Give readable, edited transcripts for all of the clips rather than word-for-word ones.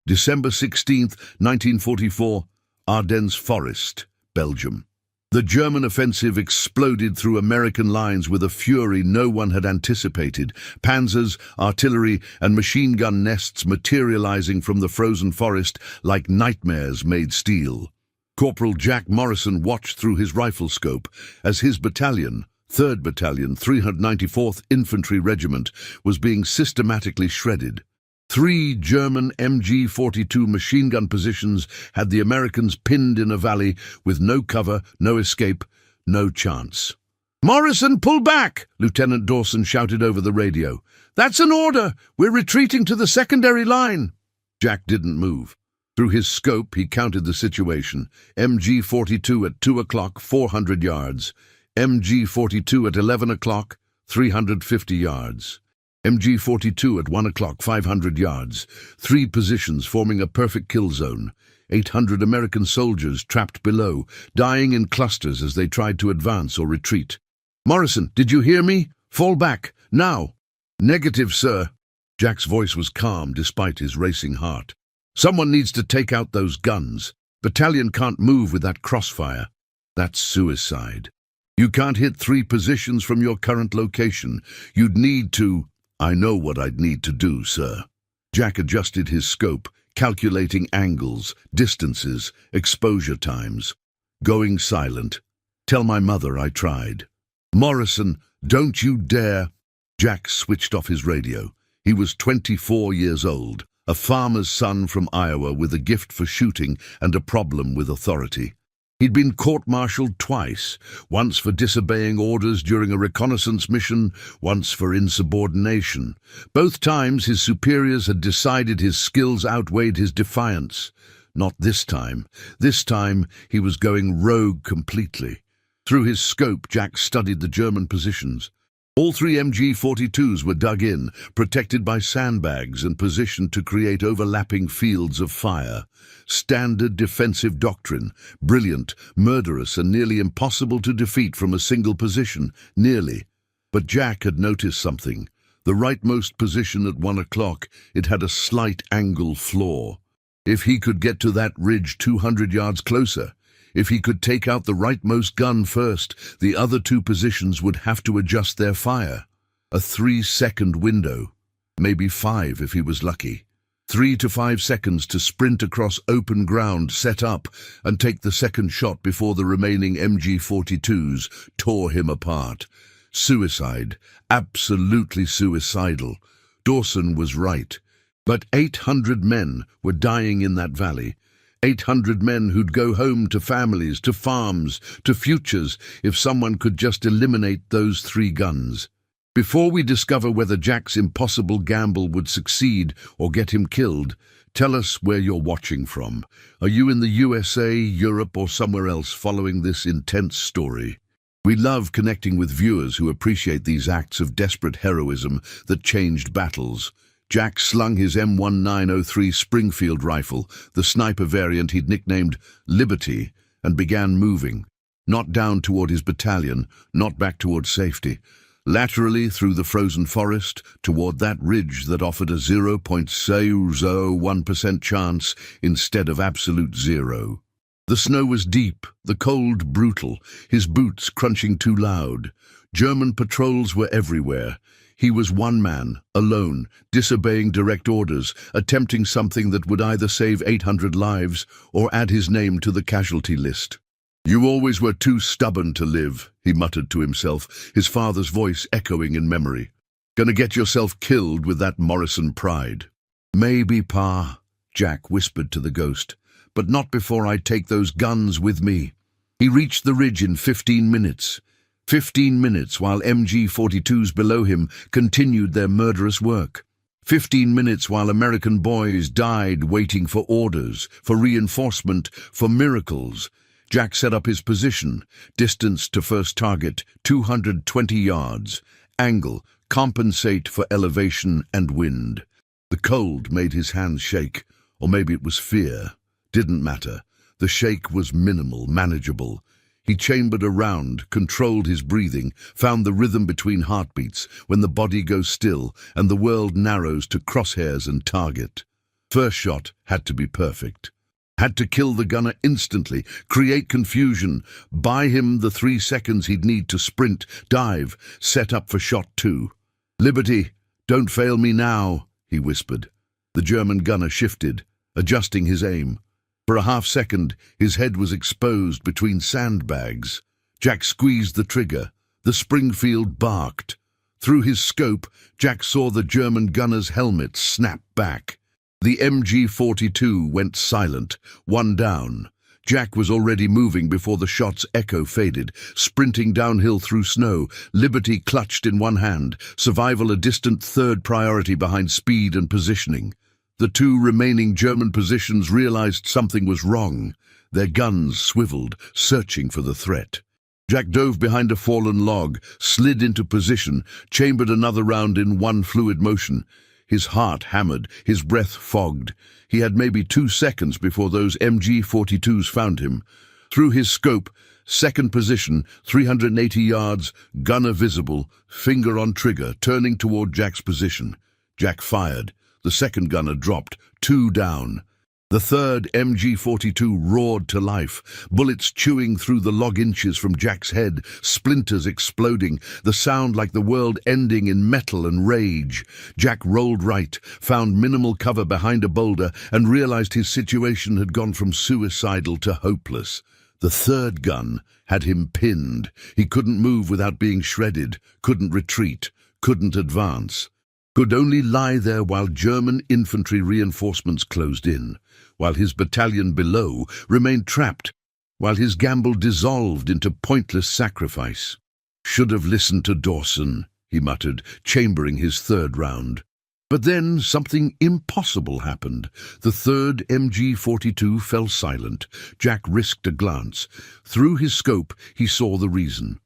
December 16, 1944, Ardennes Forest, Belgium. The German offensive exploded through American lines with a fury no one had anticipated, panzers, artillery, and machine gun nests materializing from the frozen forest like nightmares made steel. Corporal Jack Morrison watched through his rifle scope as his battalion, 3rd Battalion, 394th Infantry Regiment, was being systematically shredded. 3 German MG-42 machine gun positions had the Americans pinned in a valley with no cover, no escape, no chance. "Morrison, pull back!" Lieutenant Dawson shouted over the radio. "That's an order! We're retreating to the secondary line!" Jack didn't move. Through his scope, he counted the situation. MG-42 at 2 o'clock, 400 yards. MG-42 at 11 o'clock, 350 yards. MG-42 at 1 o'clock, 500 yards. 3 positions forming a perfect kill zone. 800 American soldiers trapped below, dying in clusters as they tried to advance or retreat. "Morrison, did you hear me? Fall back, now!" "Negative, sir." Jack's voice was calm despite his racing heart. "Someone needs to take out those guns. Battalion can't move with that crossfire. That's suicide. You can't hit 3 positions from your current location. You'd need to—" "I know what I'd need to do, sir." Jack adjusted his scope, calculating angles, distances, exposure times. "Going silent. Tell my mother I tried." "Morrison, don't you dare!" Jack switched off his radio. He was 24 years old, a farmer's son from Iowa with a gift for shooting and a problem with authority. He'd been court-martialed twice, once for disobeying orders during a reconnaissance mission, once for insubordination. Both times his superiors had decided his skills outweighed his defiance. Not this time. This time he was going rogue completely. Through his scope, Jack studied the German positions. All 3 MG-42s were dug in, protected by sandbags and positioned to create overlapping fields of fire. Standard defensive doctrine, brilliant, murderous, and nearly impossible to defeat from a single position, nearly. But Jack had noticed something. The rightmost position at 1 o'clock, it had a slight angle flaw. If he could get to that ridge 200 yards closer, if he could take out the rightmost gun first, the other 2 positions would have to adjust their fire. A 3-second window, maybe 5 if he was lucky. 3 to 5 seconds to sprint across open ground, set up, and take the second shot before the remaining MG-42s tore him apart. Suicide, absolutely suicidal. Dawson was right. But 800 men were dying in that valley. 800 men who'd go home to families, to farms, to futures, if someone could just eliminate those 3 guns. Before we discover whether Jack's impossible gamble would succeed or get him killed, tell us where you're watching from. Are you in the USA, Europe, or somewhere else following this intense story? We love connecting with viewers who appreciate these acts of desperate heroism that changed battles. Jack slung his M1903 Springfield rifle, the sniper variant he'd nicknamed Liberty, and began moving. Not down toward his battalion, not back toward safety. Laterally through the frozen forest, toward that ridge that offered a 0.001% chance instead of absolute 0. The snow was deep, the cold brutal, his boots crunching too loud. German patrols were everywhere. He was one man, alone, disobeying direct orders, attempting something that would either save 800 lives or add his name to the casualty list. "You always were too stubborn to live," he muttered to himself, his father's voice echoing in memory. "Gonna get yourself killed with that Morrison pride." "Maybe, Pa," Jack whispered to the ghost, "but not before I take those guns with me." He reached the ridge in 15 minutes. 15 minutes while MG-42s below him continued their murderous work. 15 minutes while American boys died waiting for orders, for reinforcement, for miracles. Jack set up his position. Distance to first target, 220 yards. Angle, compensate for elevation and wind. The cold made his hands shake, or maybe it was fear. Didn't matter. The shake was minimal, manageable. He chambered around, controlled his breathing, found the rhythm between heartbeats, when the body goes still and the world narrows to crosshairs and target. First shot had to be perfect. Had to kill the gunner instantly, create confusion, buy him the 3 seconds he'd need to sprint, dive, set up for shot 2. "Liberty, don't fail me now," he whispered. The German gunner shifted, adjusting his aim. For a half-second, his head was exposed between sandbags. Jack squeezed the trigger. The Springfield barked. Through his scope, Jack saw the German gunner's helmet snap back. The MG-42 went silent, one down. Jack was already moving before the shot's echo faded, sprinting downhill through snow, Liberty clutched in one hand, survival a distant third priority behind speed and positioning. The 2 remaining German positions realized something was wrong. Their guns swiveled, searching for the threat. Jack dove behind a fallen log, slid into position, chambered another round in one fluid motion. His heart hammered, his breath fogged. He had maybe 2 seconds before those MG-42s found him. Through his scope, second position, 380 yards, gunner visible, finger on trigger, turning toward Jack's position. Jack fired. The second gunner dropped, 2 down. The third MG-42 roared to life, bullets chewing through the log inches from Jack's head, splinters exploding, the sound like the world ending in metal and rage. Jack rolled right, found minimal cover behind a boulder, and realized his situation had gone from suicidal to hopeless. The third gun had him pinned. He couldn't move without being shredded, couldn't retreat, couldn't advance. Could only lie there while German infantry reinforcements closed in, while his battalion below remained trapped, while his gamble dissolved into pointless sacrifice. "Should have listened to Dawson," he muttered, chambering his third round. But then something impossible happened. The third MG-42 fell silent. Jack risked a glance. Through his scope, he saw the reason.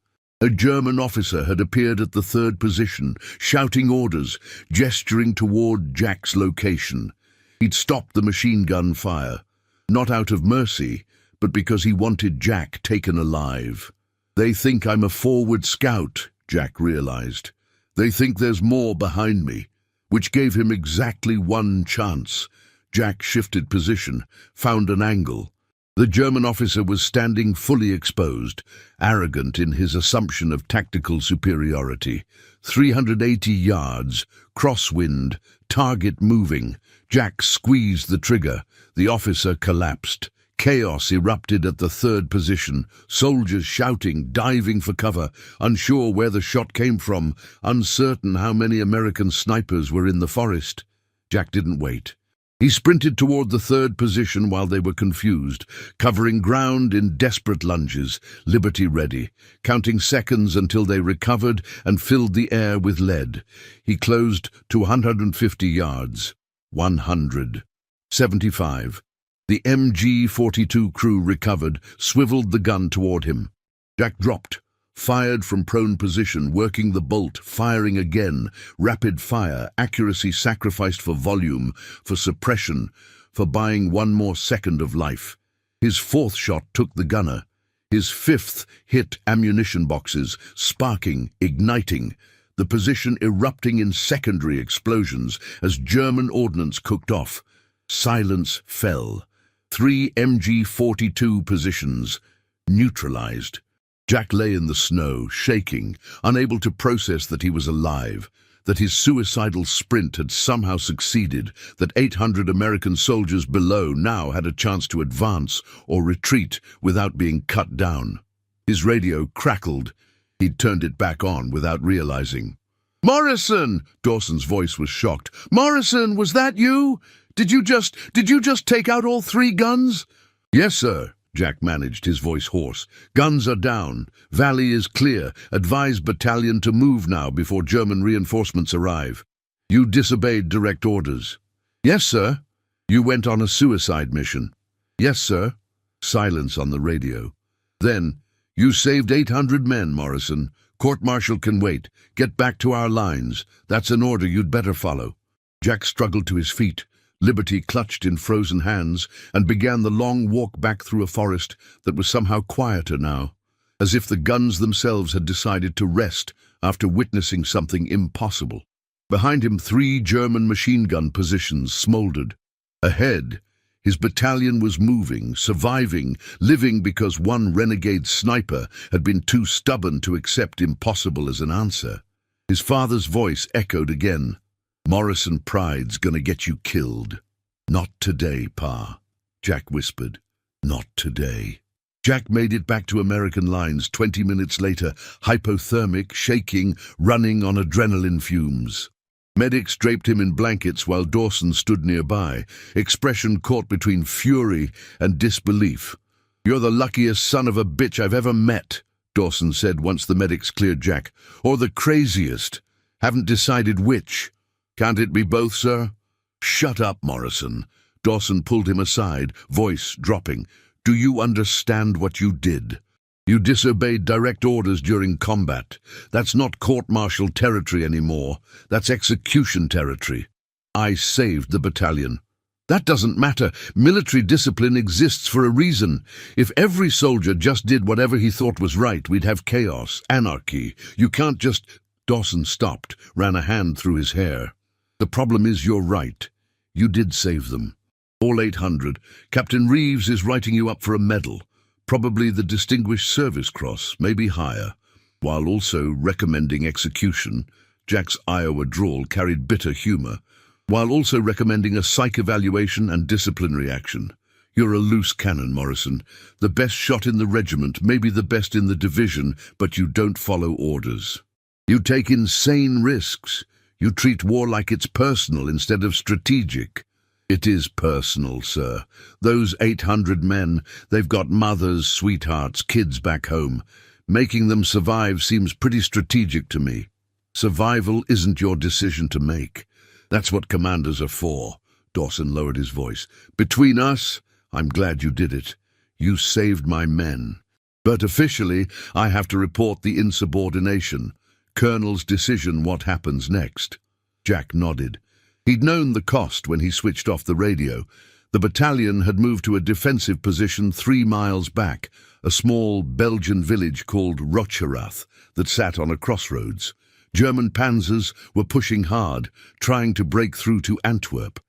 A German officer had appeared at the third position, shouting orders, gesturing toward Jack's location. He'd stopped the machine gun fire, not out of mercy, but because he wanted Jack taken alive. "They think I'm a forward scout," Jack realized. "They think there's more behind me," which gave him exactly 1 chance. Jack shifted position, found an angle. The German officer was standing fully exposed, arrogant in his assumption of tactical superiority. 380 yards, crosswind, target moving. Jack squeezed the trigger. The officer collapsed. Chaos erupted at the third position, soldiers shouting, diving for cover, unsure where the shot came from, uncertain how many American snipers were in the forest. Jack didn't wait. He sprinted toward the third position while they were confused, covering ground in desperate lunges, Liberty ready, counting seconds until they recovered and filled the air with lead. He closed to 150 yards. 100. 75. The MG-42 crew recovered, swiveled the gun toward him. Jack dropped, fired from prone position, working the bolt, firing again, rapid fire, accuracy sacrificed for volume, for suppression, for buying 1 more second of life. His 4th shot took the gunner. His 5th hit ammunition boxes, sparking, igniting, the position erupting in secondary explosions as German ordnance cooked off. Silence fell. 3 MG-42 positions, neutralized. Jack lay in the snow, shaking, unable to process that he was alive, that his suicidal sprint had somehow succeeded, that 800 American soldiers below now had a chance to advance or retreat without being cut down. His radio crackled. He'd turned it back on without realizing. "Morrison!" Dawson's voice was shocked. "Morrison, was that you? Did you just take out all 3 guns?" "Yes, sir," Jack managed, his voice hoarse. "Guns are down. Valley is clear. Advise battalion to move now before German reinforcements arrive." "You disobeyed direct orders." "Yes, sir." "You went on a suicide mission." "Yes, sir." Silence on the radio. Then, "You saved 800 men, Morrison. Court-martial can wait. Get back to our lines. That's an order you'd better follow." Jack struggled to his feet. Liberty clutched in frozen hands and began the long walk back through a forest that was somehow quieter now, as if the guns themselves had decided to rest after witnessing something impossible. Behind him, 3 German machine gun positions smoldered. Ahead, his battalion was moving, surviving, living because one renegade sniper had been too stubborn to accept impossible as an answer. His father's voice echoed again. "Morrison pride's gonna get you killed." "Not today, Pa," Jack whispered. "Not today." Jack made it back to American lines 20 minutes later, hypothermic, shaking, running on adrenaline fumes. Medics draped him in blankets while Dawson stood nearby, expression caught between fury and disbelief. "You're the luckiest son of a bitch I've ever met," Dawson said once the medics cleared Jack. "Or the craziest. Haven't decided which." "Can't it be both, sir?" "Shut up, Morrison." Dawson pulled him aside, voice dropping. "Do you understand what you did? You disobeyed direct orders during combat. That's not court-martial territory anymore. That's execution territory. I saved the battalion." "That doesn't matter. Military discipline exists for a reason. If every soldier just did whatever he thought was right, we'd have chaos, anarchy. You can't just—" Dawson stopped, ran a hand through his hair. "The problem is you're right. You did save them. All 800. Captain Reeves is writing you up for a medal. Probably the Distinguished Service Cross, maybe higher, while also recommending execution." Jack's Iowa drawl carried bitter humor. "While also recommending a psych evaluation and disciplinary action. You're a loose cannon, Morrison. The best shot in the regiment, maybe the best in the division, but you don't follow orders. You take insane risks. You treat war like it's personal instead of strategic." "It is personal, sir. Those 800 men, they've got mothers, sweethearts, kids back home. Making them survive seems pretty strategic to me. Survival isn't your decision to make. That's what commanders are for." Dawson lowered his voice. "Between us, I'm glad you did it. You saved my men. But officially, I have to report the insubordination. Colonel's decision what happens next." Jack nodded. He'd known the cost when he switched off the radio. The battalion had moved to a defensive position 3 miles back, a small Belgian village called Rocherath that sat on a crossroads. German panzers were pushing hard, trying to break through to Antwerp.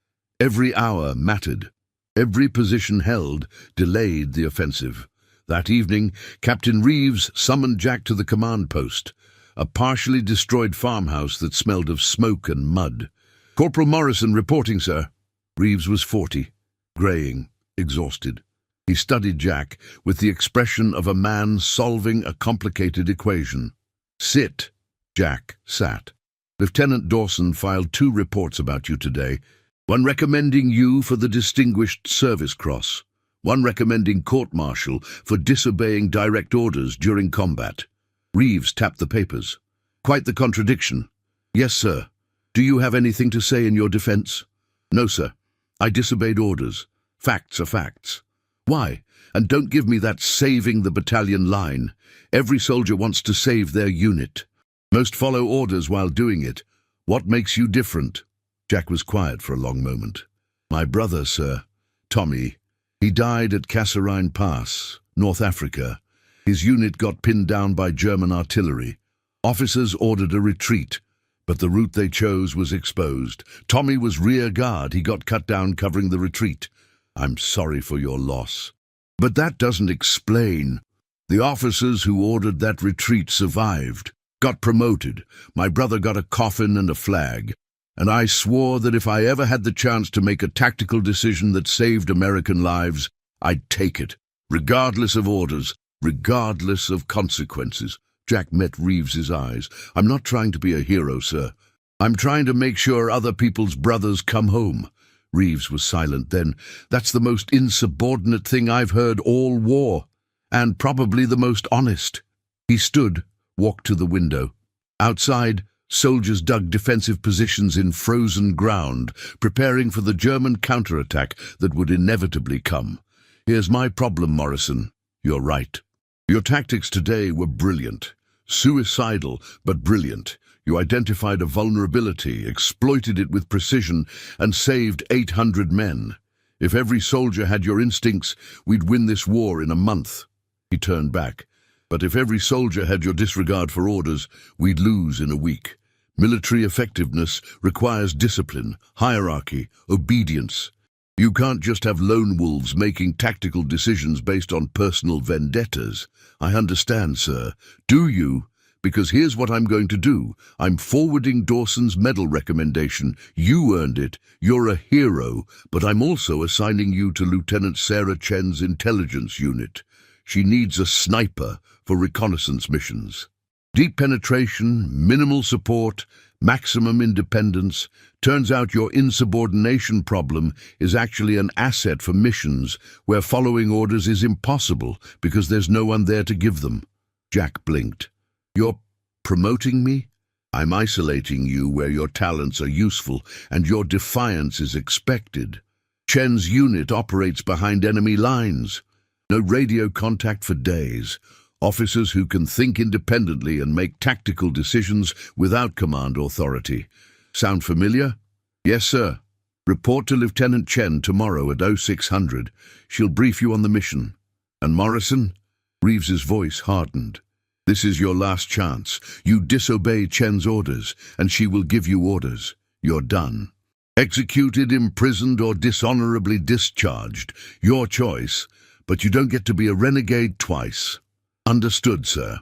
Every hour mattered. Every position held delayed the offensive. That evening, Captain Reeves summoned Jack to the command post, a partially destroyed farmhouse that smelled of smoke and mud. "Corporal Morrison reporting, sir." Reeves was 40, greying, exhausted. He studied Jack with the expression of a man solving a complicated equation. "Sit." Jack sat. "Lieutenant Dawson filed 2 reports about you today. One recommending you for the Distinguished Service Cross. One recommending court-martial for disobeying direct orders during combat." Reeves tapped the papers. "Quite the contradiction." "Yes, sir. Do you have anything to say in your defense?" "No, sir. I disobeyed orders. Facts are facts." "Why? And don't give me that saving the battalion line. Every soldier wants to save their unit. Most follow orders while doing it. What makes you different?" Jack was quiet for a long moment. "My brother, sir. Tommy. He died at Kasserine Pass, North Africa. His unit got pinned down by German artillery. Officers ordered a retreat, but the route they chose was exposed. Tommy was rear guard. He got cut down covering the retreat. I'm sorry for your loss. But that doesn't explain. The officers who ordered that retreat survived, got promoted. My brother got a coffin and a flag. And I swore that if I ever had the chance to make a tactical decision that saved American lives, I'd take it, regardless of orders, regardless of consequences." Jack met Reeves's eyes. "I'm not trying to be a hero, sir. I'm trying to make sure other people's brothers come home." Reeves was silent then. "That's the most insubordinate thing I've heard all war, and probably the most honest." He stood, walked to the window. Outside, soldiers dug defensive positions in frozen ground, preparing for the German counterattack that would inevitably come. "Here's my problem, Morrison. You're right. Your tactics today were brilliant. Suicidal, but brilliant. You identified a vulnerability, exploited it with precision, and saved 800 men. If every soldier had your instincts, we'd win this war in a month." He turned back. "But if every soldier had your disregard for orders, we'd lose in a week. Military effectiveness requires discipline, hierarchy, obedience. You can't just have lone wolves making tactical decisions based on personal vendettas. I understand, sir. Do you? Because here's what I'm going to do. I'm forwarding Dawson's medal recommendation. You earned it. You're a hero. But I'm also assigning you to Lieutenant Sarah Chen's intelligence unit. She needs a sniper for reconnaissance missions. Deep penetration, minimal support, maximum independence. Turns out your insubordination problem is actually an asset for missions where following orders is impossible because there's no one there to give them. Jack blinked. You're promoting me? I'm isolating you where your talents are useful and your defiance is expected. Chen's unit operates behind enemy lines. No radio contact for days. Officers who can think independently and make tactical decisions without command authority. Sound familiar? Yes, sir. Report to Lieutenant Chen tomorrow at 0600. She'll brief you on the mission. And Morrison? Reeves's voice hardened. This is your last chance. You disobey Chen's orders, and she will give you orders. You're done. Executed, imprisoned, or dishonorably discharged. Your choice, but you don't get to be a renegade twice. Understood, sir.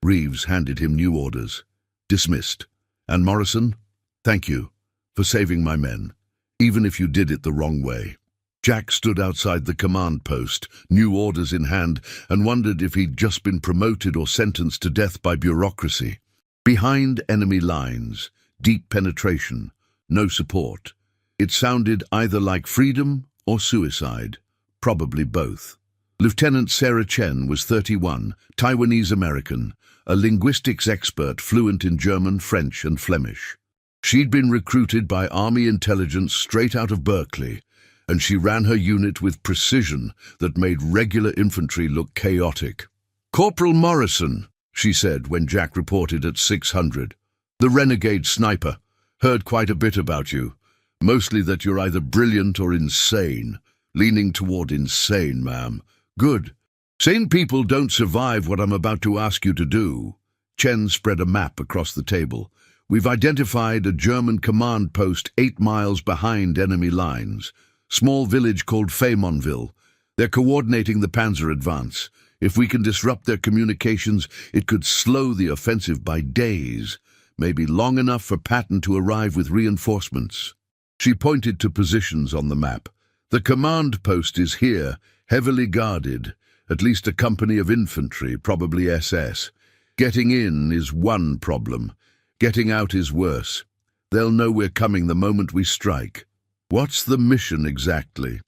Reeves handed him new orders. Dismissed. And Morrison, thank you for saving my men, even if you did it the wrong way. Jack stood outside the command post, new orders in hand, and wondered if he'd just been promoted or sentenced to death by bureaucracy. Behind enemy lines, deep penetration, no support. It sounded either like freedom or suicide, probably both. Lieutenant Sarah Chen was 31, Taiwanese-American, a linguistics expert fluent in German, French, and Flemish. She'd been recruited by Army intelligence straight out of Berkeley, and she ran her unit with precision that made regular infantry look chaotic. "Corporal Morrison," she said when Jack reported at 600. "The renegade sniper. Heard quite a bit about you. Mostly that you're either brilliant or insane. Leaning toward insane, ma'am. Good. Sane people don't survive what I'm about to ask you to do." Chen spread a map across the table. "We've identified a German command post 8 miles behind enemy lines. Small village called Faymonville. They're coordinating the panzer advance. If we can disrupt their communications, it could slow the offensive by days, maybe long enough for Patton to arrive with reinforcements." She pointed to positions on the map. "The command post is here, heavily guarded, at least a company of infantry, probably SS. Getting in is one problem. Getting out is worse. They'll know we're coming the moment we strike." "What's the mission exactly?"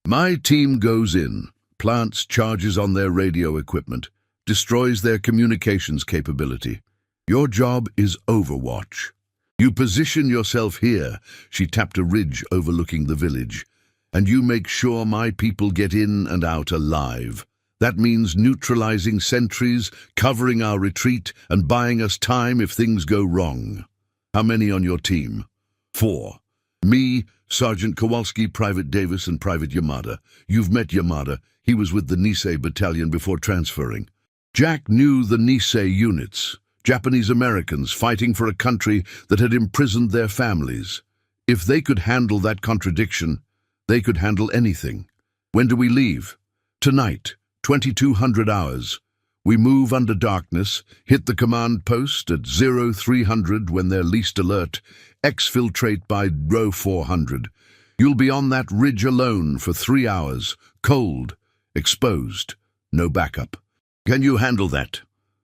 "My team goes in, plants charges on their radio equipment, destroys their communications capability. Your job is Overwatch. You position yourself here," she tapped a ridge overlooking the village, "and you make sure my people get in and out alive. That means neutralizing sentries, covering our retreat, and buying us time if things go wrong." "How many on your team?" 4. "Me, Sergeant Kowalski, Private Davis, and Private Yamada. You've met Yamada. He was with the Nisei Battalion before transferring." Jack knew the Nisei units, Japanese Americans fighting for a country that had imprisoned their families. If they could handle that contradiction, they could handle anything. "When do we leave?" "Tonight, 2200 hours. We move under darkness, hit the command post at 0300 when they're least alert, exfiltrate by row 400. You'll be on that ridge alone for 3 hours, cold, exposed, no backup. Can you handle that?"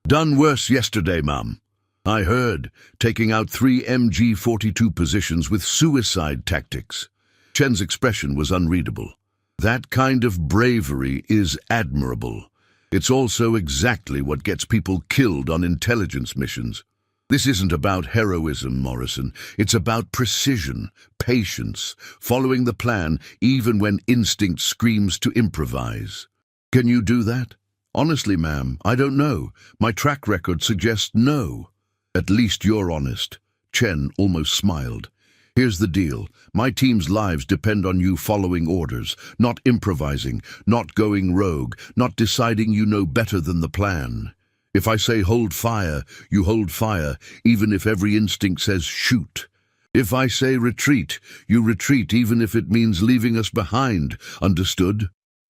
"Done worse yesterday, ma'am." "I heard, taking out 3 MG-42 positions with suicide tactics." Chen's expression was unreadable. "That kind of bravery is admirable. It's also exactly what gets people killed on intelligence missions. This isn't about heroism, Morrison. It's about precision, patience, following the plan even when instinct screams to improvise. Can you do that?" "Honestly, ma'am, I don't know. My track record suggests no." "At least you're honest." Chen almost smiled. "Here's the deal. My team's lives depend on you following orders, not improvising, not going rogue, not deciding you know better than the plan. If I say hold fire, you hold fire, even if every instinct says shoot. If I say retreat, you retreat even if it means leaving us behind. Understood?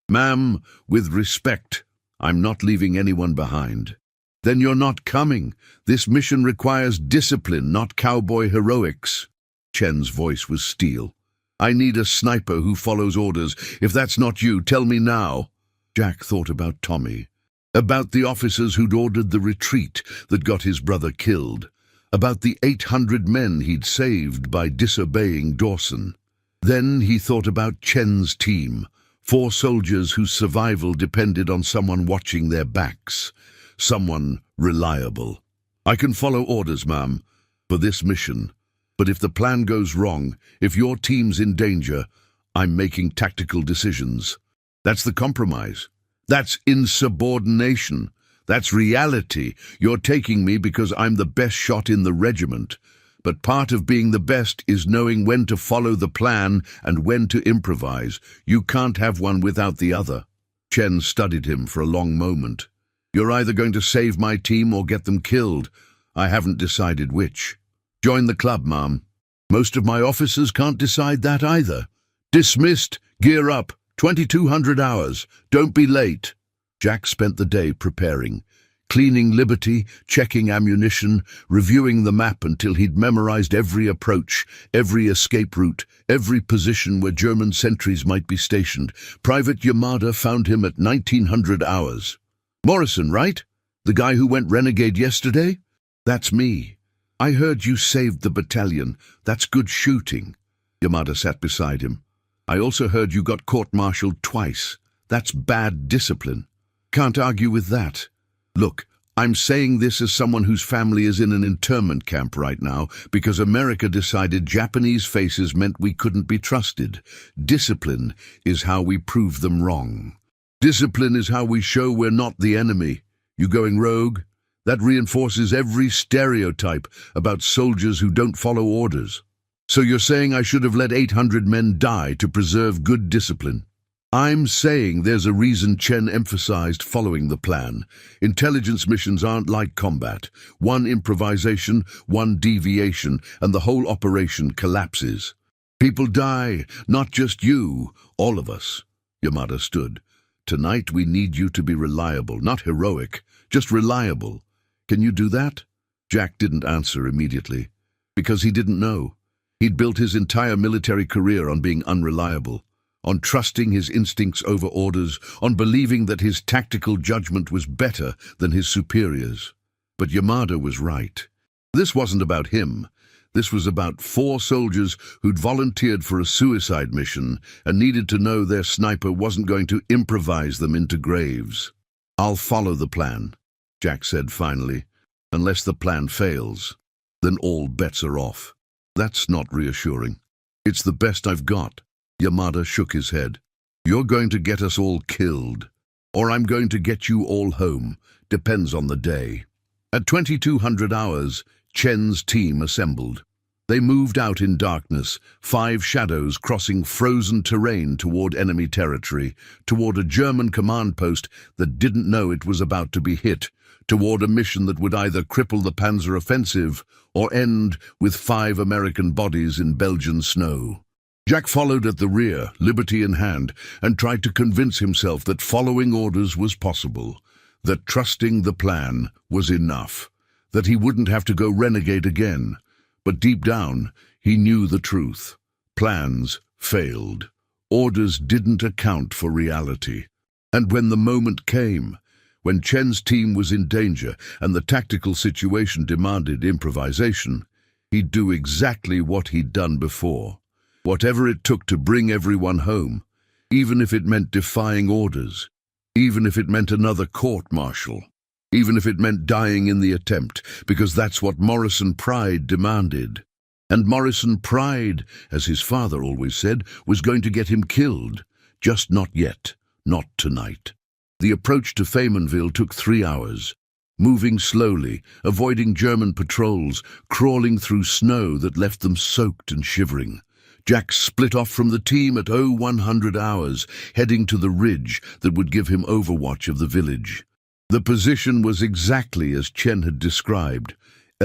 Ma'am, with respect, I'm not leaving anyone behind. Then you're not coming. This mission requires discipline, not cowboy heroics. Chen's voice was steel. I need a sniper who follows orders. If that's not you, tell me now. Jack thought about Tommy, about the officers who'd ordered the retreat that got his brother killed, about the 800 men he'd saved by disobeying Dawson. Then he thought about Chen's team, 4 soldiers whose survival depended on someone watching their backs, someone reliable. I can follow orders, ma'am, for this mission, but if the plan goes wrong, if your team's in danger, I'm making tactical decisions. That's the compromise. That's insubordination. That's reality. You're taking me because I'm the best shot in the regiment. But part of being the best is knowing when to follow the plan and when to improvise. You can't have one without the other. Chen studied him for a long moment. You're either going to save my team or get them killed. I haven't decided which. Join the club, ma'am. Most of my officers can't decide that either. Dismissed. Gear up. 2200 hours. Don't be late. Jack spent the day preparing, cleaning Liberty, checking ammunition, reviewing the map until he'd memorized every approach, every escape route, every position where German sentries might be stationed. Private Yamada found him at 1900 hours. Morrison, right? The guy who went renegade yesterday? That's me. I heard you saved the battalion. That's good shooting. Yamada sat beside him. I also heard you got court-martialed twice. That's bad discipline. Can't argue with that. Look, I'm saying this as someone whose family is in an internment camp right now because America decided Japanese faces meant we couldn't be trusted. Discipline is how we prove them wrong. Discipline is how we show we're not the enemy. You going rogue? That reinforces every stereotype about soldiers who don't follow orders. So you're saying I should have let 800 men die to preserve good discipline? I'm saying there's a reason Chen emphasized following the plan. Intelligence missions aren't like combat. One improvisation, one deviation, and the whole operation collapses. People die, not just you, all of us. Yamada stood. Tonight we need you to be reliable, not heroic, just reliable. Can you do that? Jack didn't answer immediately, because he didn't know. He'd built his entire military career on being unreliable, on trusting his instincts over orders, on believing that his tactical judgment was better than his superiors. But Yamada was right. This wasn't about him. This was about 4 soldiers who'd volunteered for a suicide mission and needed to know their sniper wasn't going to improvise them into graves. I'll follow the plan, Jack said finally. Unless the plan fails, then all bets are off. That's not reassuring. It's the best I've got. Yamada shook his head. You're going to get us all killed, or I'm going to get you all home. Depends on the day. At 2200 hours, Chen's team assembled. They moved out in darkness, 5 shadows crossing frozen terrain toward enemy territory, toward a German command post that didn't know it was about to be hit, toward a mission that would either cripple the Panzer offensive or end with 5 American bodies in Belgian snow. Jack followed at the rear, Liberty in hand, and tried to convince himself that following orders was possible, that trusting the plan was enough, that he wouldn't have to go renegade again. But deep down, he knew the truth. Plans failed. Orders didn't account for reality. And when the moment came, when Chen's team was in danger and the tactical situation demanded improvisation, he'd do exactly what he'd done before. Whatever it took to bring everyone home, even if it meant defying orders, even if it meant another court-martial, even if it meant dying in the attempt, because that's what Morrison pride demanded. And Morrison pride, as his father always said, was going to get him killed. Just not yet, not tonight. The approach to Faymanville took 3 hours. Moving slowly, avoiding German patrols, crawling through snow that left them soaked and shivering. Jack split off from the team at 0100 hours, heading to the ridge that would give him overwatch of the village. The position was exactly as Chen had described,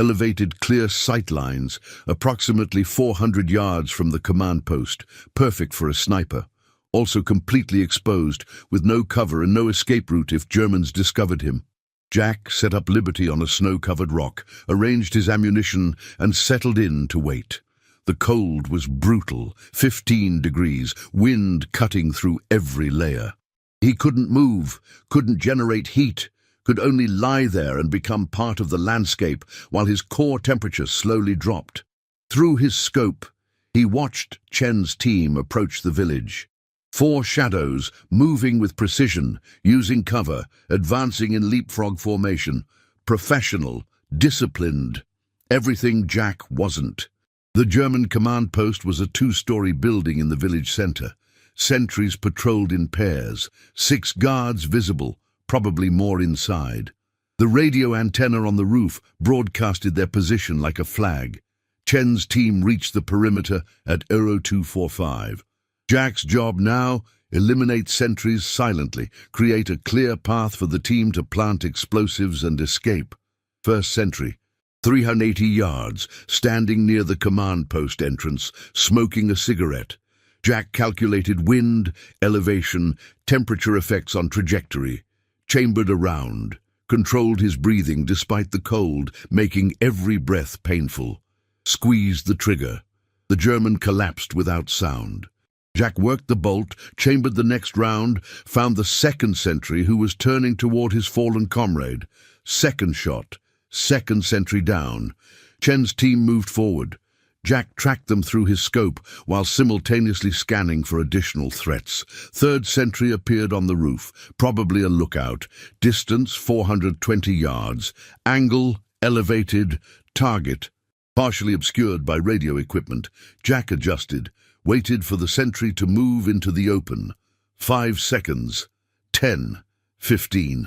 elevated clear sight lines, approximately 400 yards from the command post, perfect for a sniper. Also completely exposed, with no cover and no escape route if Germans discovered him. Jack set up Liberty on a snow-covered rock, arranged his ammunition, and settled in to wait. The cold was brutal, 15 degrees, wind cutting through every layer. He couldn't move, couldn't generate heat, could only lie there and become part of the landscape while his core temperature slowly dropped. Through his scope, he watched Chen's team approach the village. 4 shadows, moving with precision, using cover, advancing in leapfrog formation. Professional, disciplined. Everything Jack wasn't. The German command post was a 2-story building in the village center. Sentries patrolled in pairs, 6 guards visible, probably more inside. The radio antenna on the roof broadcasted their position like a flag. Chen's team reached the perimeter at 0245. Jack's job now, eliminate sentries silently, create a clear path for the team to plant explosives and escape. First sentry, 380 yards, standing near the command post entrance, smoking a cigarette. Jack calculated wind, elevation, temperature effects on trajectory, chambered around, controlled his breathing despite the cold, making every breath painful. Squeezed the trigger. The German collapsed without sound. Jack worked the bolt, chambered the next round, found the second sentry who was turning toward his fallen comrade. Second shot, second sentry down. Chen's team moved forward. Jack tracked them through his scope while simultaneously scanning for additional threats. Third sentry appeared on the roof, probably a lookout. Distance 420 yards. Angle elevated. Target partially obscured by radio equipment. Jack adjusted. Waited for the sentry to move into the open. 5 seconds. 10. 15.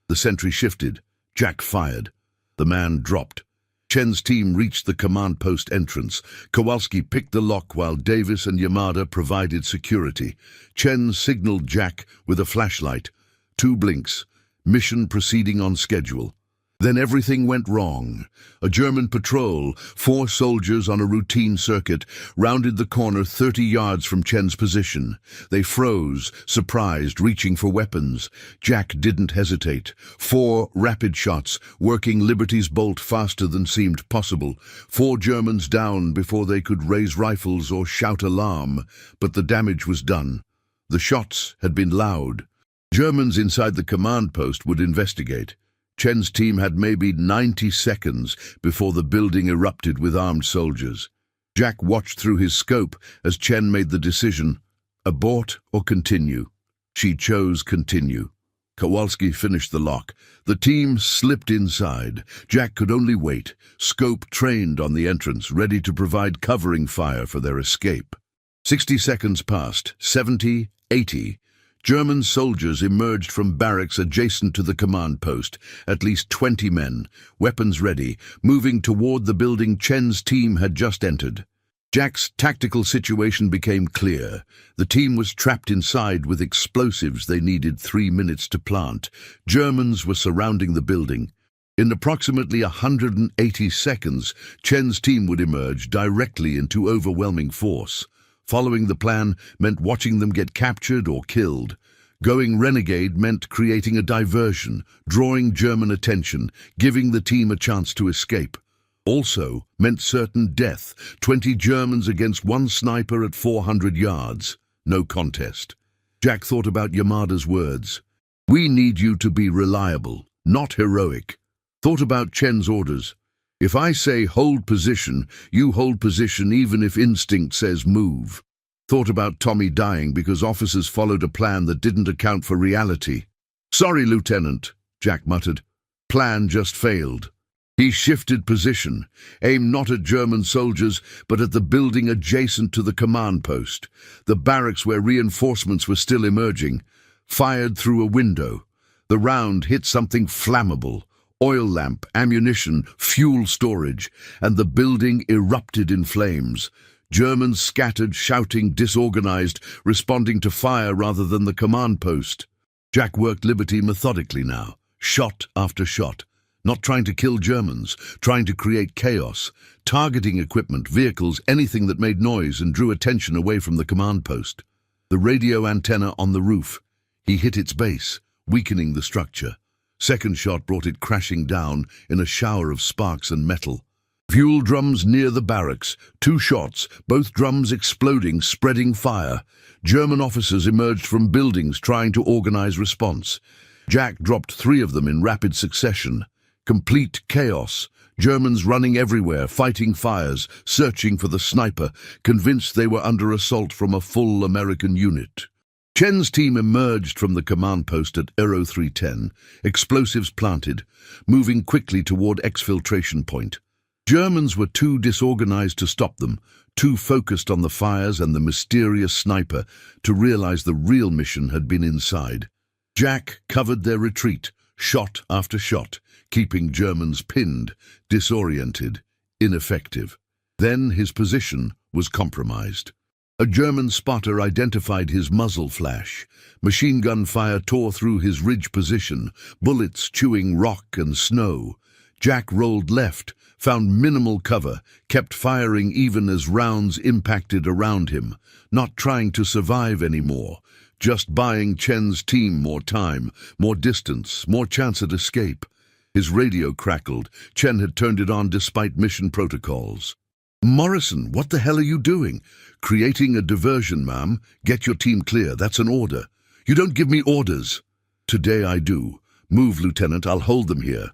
The sentry shifted. Jack fired. The man dropped. Chen's team reached the command post entrance. Kowalski picked the lock while Davis and Yamada provided security. Chen signaled Jack with a flashlight. 2 blinks. Mission proceeding on schedule. Then everything went wrong. A German patrol, 4 soldiers on a routine circuit, rounded the corner 30 yards from Chen's position. They froze, surprised, reaching for weapons. Jack didn't hesitate. 4 rapid shots, working Liberty's bolt faster than seemed possible. 4 Germans down before they could raise rifles or shout alarm. But the damage was done. The shots had been loud. Germans inside the command post would investigate. Chen's team had maybe 90 seconds before the building erupted with armed soldiers. Jack watched through his scope as Chen made the decision, abort or continue. She chose continue. Kowalski finished the lock. The team slipped inside. Jack could only wait, scope trained on the entrance, ready to provide covering fire for their escape. 60 seconds passed, 70, 80. German soldiers emerged from barracks adjacent to the command post, at least 20 men, weapons ready, moving toward the building Chen's team had just entered. Jack's tactical situation became clear. The team was trapped inside with explosives they needed 3 minutes to plant. Germans were surrounding the building. In approximately 180 seconds, Chen's team would emerge directly into overwhelming force. Following the plan meant watching them get captured or killed. Going renegade meant creating a diversion, drawing German attention, giving the team a chance to escape. Also meant certain death, 20 Germans against 1 sniper at 400 yards. No contest. Jack thought about Yamada's words. We need you to be reliable, not heroic. Thought about Chen's orders. If I say hold position, you hold position even if instinct says move. Thought about Tommy dying because officers followed a plan that didn't account for reality. Sorry, Lieutenant, Jack muttered. Plan just failed. He shifted position, aimed not at German soldiers, but at the building adjacent to the command post, the barracks where reinforcements were still emerging. Fired through a window. The round hit something flammable. Oil lamp, ammunition, fuel storage, and the building erupted in flames. Germans scattered, shouting, disorganized, responding to fire rather than the command post. Jack worked Liberty methodically now, shot after shot. Not trying to kill Germans, trying to create chaos, targeting equipment, vehicles, anything that made noise and drew attention away from the command post. The radio antenna on the roof. He hit its base, weakening the structure. Second shot brought it crashing down in a shower of sparks and metal. Fuel drums near the barracks. 2 shots, both drums exploding, spreading fire. German officers emerged from buildings trying to organize response. Jack dropped 3 of them in rapid succession. Complete chaos. Germans running everywhere, fighting fires, searching for the sniper, convinced they were under assault from a full American unit. Chen's team emerged from the command post at Aero 310, explosives planted, moving quickly toward exfiltration point. Germans were too disorganized to stop them, too focused on the fires and the mysterious sniper to realize the real mission had been inside. Jack covered their retreat, shot after shot, keeping Germans pinned, disoriented, ineffective. Then his position was compromised. A German spotter identified his muzzle flash. Machine gun fire tore through his ridge position, bullets chewing rock and snow. Jack rolled left, found minimal cover, kept firing even as rounds impacted around him, not trying to survive anymore, just buying Chen's team more time, more distance, more chance at escape. His radio crackled. Chen had turned it on despite mission protocols. "Morrison, what the hell are you doing?" "Creating a diversion, ma'am. Get your team clear, that's an order." "You don't give me orders." "Today I do. Move, Lieutenant, I'll hold them here."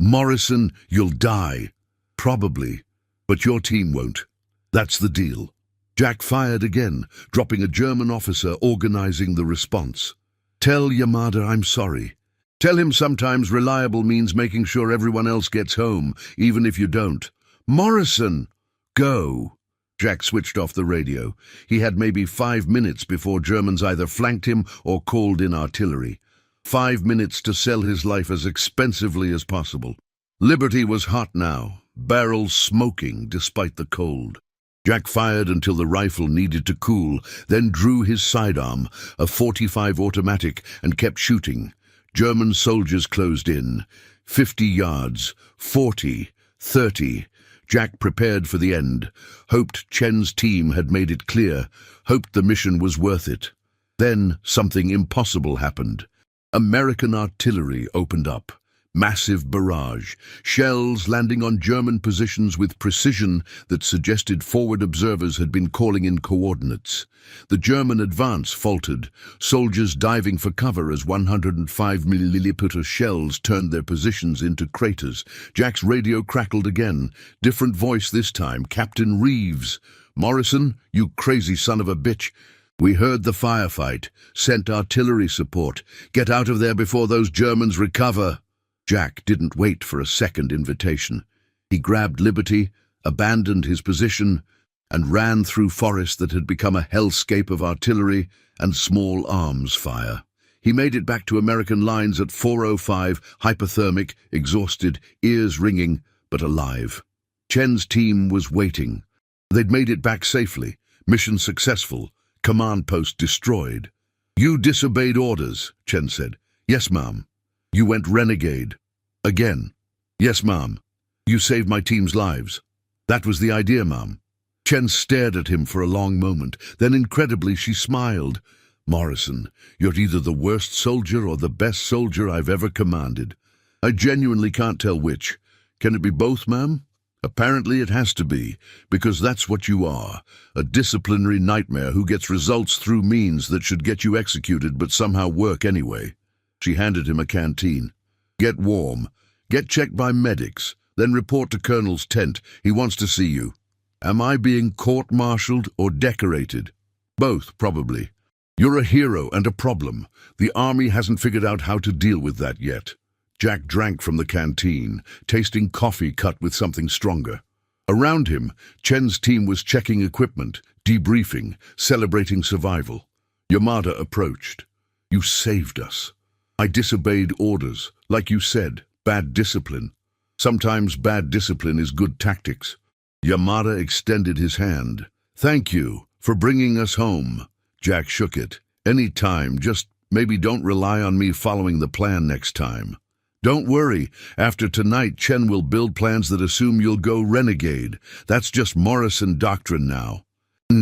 "Morrison, you'll die." "Probably, but your team won't. That's the deal." Jack fired again, dropping a German officer organizing the response. "Tell Yamada I'm sorry. Tell him sometimes reliable means making sure everyone else gets home, even if you don't." "Morrison, go." Jack switched off the radio. He had maybe 5 minutes before Germans either flanked him or called in artillery. 5 minutes to sell his life as expensively as possible. Liberty was hot now, barrels smoking despite the cold. Jack fired until the rifle needed to cool, then drew his sidearm, a .45 automatic, and kept shooting. German soldiers closed in. 50 yards, 40, 30. Jack prepared for the end, hoped Chen's team had made it clear, hoped the mission was worth it. Then something impossible happened. American artillery opened up. Massive barrage, shells landing on German positions with precision that suggested forward observers had been calling in coordinates. The German advance faltered, soldiers diving for cover as 105mm shells turned their positions into craters. Jack's radio crackled again, different voice this time, Captain Reeves. "Morrison, you crazy son of a bitch. We heard the firefight, sent artillery support. Get out of there before those Germans recover." Jack didn't wait for a second invitation. He grabbed Liberty, abandoned his position, and ran through forest that had become a hellscape of artillery and small arms fire. He made it back to American lines at 4:05, hypothermic, exhausted, ears ringing, but alive. Chen's team was waiting. They'd made it back safely, mission successful, command post destroyed. "You disobeyed orders," Chen said. "Yes, ma'am." "You went renegade." "Again." "Yes, ma'am." "You saved my team's lives." "That was the idea, ma'am." Chen stared at him for a long moment. Then incredibly she smiled. "Morrison, you're either the worst soldier or the best soldier I've ever commanded. I genuinely can't tell which. Can it be both, ma'am?" "Apparently it has to be, because that's what you are, a disciplinary nightmare who gets results through means that should get you executed but somehow work anyway." She handed him a canteen. "Get warm. Get checked by medics. Then report to Colonel's tent. He wants to see you." "Am I being court-martialed or decorated?" "Both, probably. You're a hero and a problem. The army hasn't figured out how to deal with that yet." Jack drank from the canteen, tasting coffee cut with something stronger. Around him, Chen's team was checking equipment, debriefing, celebrating survival. Yamada approached. "You saved us." "I disobeyed orders. Like you said, bad discipline. Sometimes bad discipline is good tactics." Yamada extended his hand. "Thank you for bringing us home." Jack shook it. "Any time, just maybe don't rely on me following the plan next time." Don't worry, after tonight Chen will build plans that assume you'll go renegade. That's just Morrison doctrine now.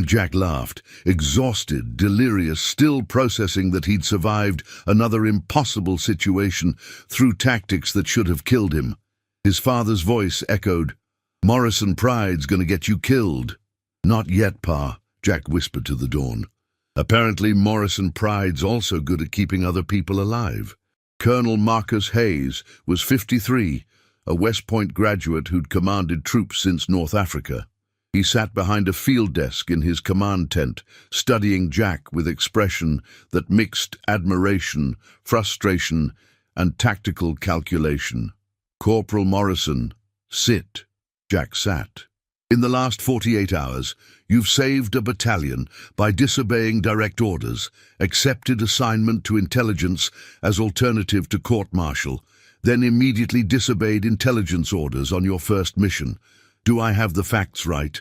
Jack laughed, exhausted, delirious, still processing that he'd survived another impossible situation through tactics that should have killed him. His father's voice echoed, "Morrison pride's gonna get you killed." "Not yet, Pa," Jack whispered to the dawn. Apparently Morrison pride's also good at keeping other people alive. Colonel Marcus Hayes was 53, a West Point graduate who'd commanded troops since North Africa. He sat behind a field desk in his command tent, studying Jack with expression that mixed admiration, frustration, and tactical calculation. "Corporal Morrison, sit." Jack sat. "In the last 48 hours, you've saved a battalion by disobeying direct orders, accepted assignment to intelligence as alternative to court-martial, then immediately disobeyed intelligence orders on your first mission. Do I have the facts right?"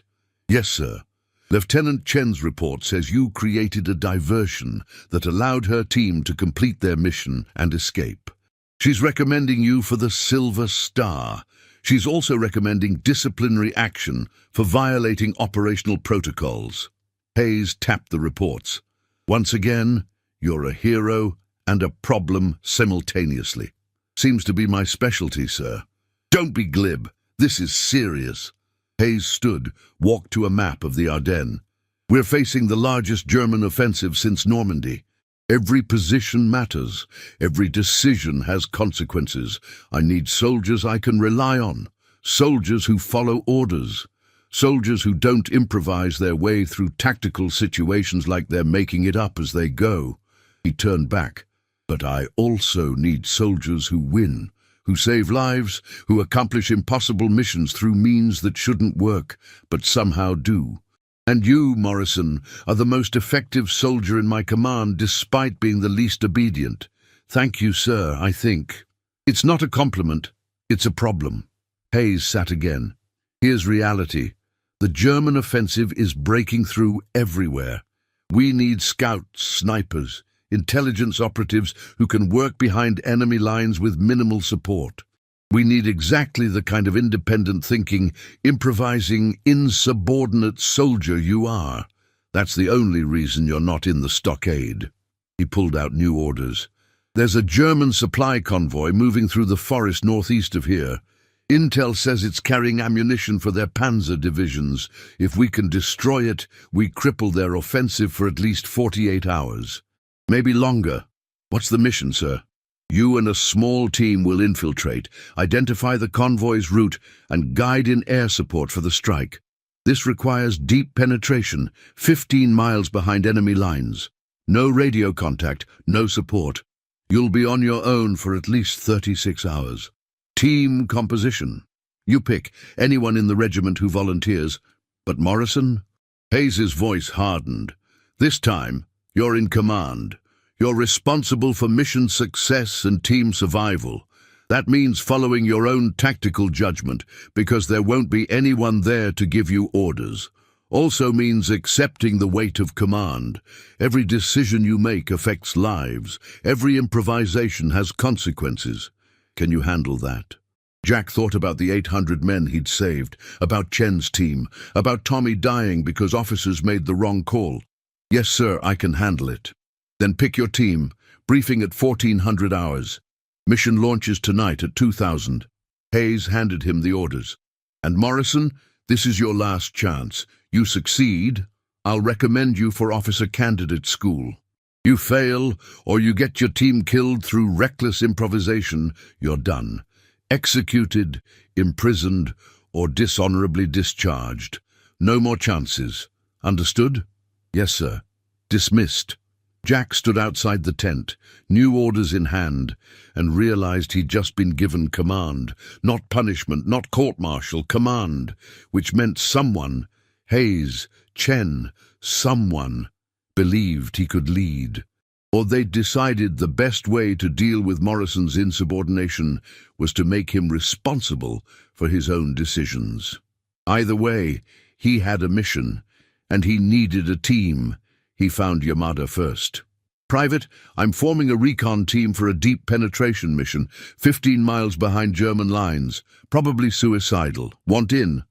"Yes, sir. Lieutenant Chen's report says you created a diversion that allowed her team to complete their mission and escape. She's recommending you for the Silver Star. She's also recommending disciplinary action for violating operational protocols." Hayes tapped the reports. "Once again, you're a hero and a problem simultaneously." "Seems to be my specialty, sir." "Don't be glib. This is serious." Hayes stood, walked to a map of the Ardennes. "We're facing the largest German offensive since Normandy. Every position matters. Every decision has consequences. I need soldiers I can rely on. Soldiers who follow orders. Soldiers who don't improvise their way through tactical situations like they're making it up as they go." He turned back. "But I also need soldiers who win, who save lives, who accomplish impossible missions through means that shouldn't work, but somehow do. And you, Morrison, are the most effective soldier in my command despite being the least obedient. Thank you, sir, I think. It's not a compliment, it's a problem." Hayes sat again. "Here's reality. The German offensive is breaking through everywhere. We need scouts, snipers, intelligence operatives who can work behind enemy lines with minimal support. We need exactly the kind of independent thinking, improvising, insubordinate soldier you are. That's the only reason you're not in the stockade." He pulled out new orders. "There's a German supply convoy moving through the forest northeast of here. Intel says it's carrying ammunition for their panzer divisions. If we can destroy it, we cripple their offensive for at least 48 hours. Maybe longer. What's the mission, sir?" "You and a small team will infiltrate, identify the convoy's route, and guide in air support for the strike. This requires deep penetration, 15 miles behind enemy lines. No radio contact, no support. You'll be on your own for at least 36 hours. Team composition. You pick anyone in the regiment who volunteers. But Morrison?" Hayes's voice hardened. "This time, you're in command. You're responsible for mission success and team survival. That means following your own tactical judgment, because there won't be anyone there to give you orders. Also means accepting the weight of command. Every decision you make affects lives. Every improvisation has consequences. Can you handle that?" Jack thought about the 800 men he'd saved, about Chen's team, about Tommy dying because officers made the wrong call. "Yes, sir, I can handle it." "Then pick your team. Briefing at 1400 hours. Mission launches tonight at 2000. Hayes handed him the orders. "And Morrison, this is your last chance. You succeed, I'll recommend you for officer candidate school. You fail, or you get your team killed through reckless improvisation, you're done. Executed, imprisoned, or dishonorably discharged. No more chances. Understood?" "Yes, sir." "Dismissed." Jack stood outside the tent, new orders in hand, and realized he'd just been given command. Not punishment, not court-martial, command, which meant someone, Hayes, Chen, someone, believed he could lead. Or they'd decided the best way to deal with Morrison's insubordination was to make him responsible for his own decisions. Either way, he had a mission, and he needed a team. He found Yamada first. Private, I'm forming a recon team for a deep penetration mission, 15 miles behind German lines. Probably suicidal. Want in?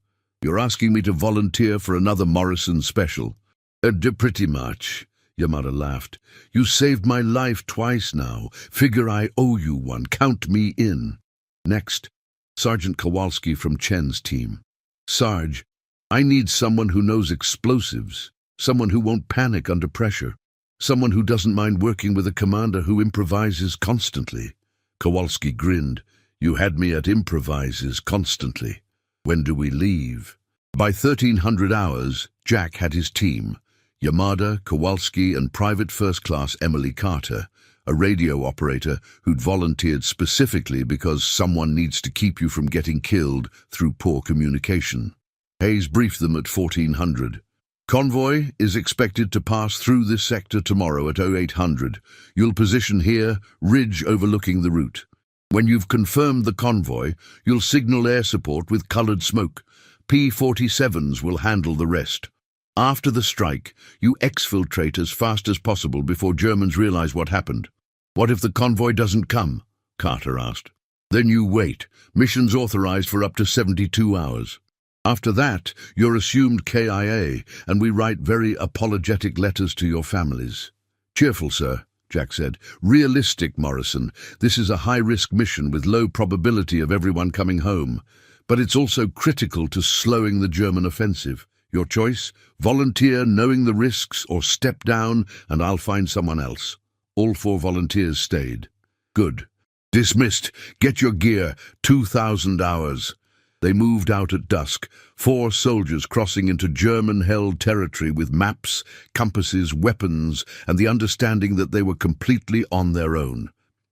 You're asking me to volunteer for another Morrison special? Pretty much, Yamada laughed. You saved my life twice now. Figure I owe you one. Count me in. Next, Sergeant Kowalski from Chen's team. Sarge, I need someone who knows explosives, someone who won't panic under pressure, someone who doesn't mind working with a commander who improvises constantly. Kowalski grinned. You had me at improvises constantly. When do we leave? By 1300 hours, Jack had his team. Yamada, Kowalski, and Private First Class Emily Carter, a radio operator who'd volunteered specifically because someone needs to keep you from getting killed through poor communication. Hayes briefed them at 1400. Convoy is expected to pass through this sector tomorrow at 0800. You'll position here, ridge overlooking the route. When you've confirmed the convoy, you'll signal air support with colored smoke. P-47s will handle the rest. After the strike, you exfiltrate as fast as possible before Germans realize what happened. What if the convoy doesn't come? Carter asked. Then you wait. Missions authorized for up to 72 hours. After that, you're assumed KIA, and we write very apologetic letters to your families. Cheerful, sir, Jack said. Realistic, Morrison. This is a high-risk mission with low probability of everyone coming home. But it's also critical to slowing the German offensive. Your choice? Volunteer knowing the risks, or step down and I'll find someone else. All 4 volunteers stayed. Good. Dismissed. Get your gear. 2,000 hours. They moved out at dusk, 4 soldiers crossing into German-held territory with maps, compasses, weapons, and the understanding that they were completely on their own.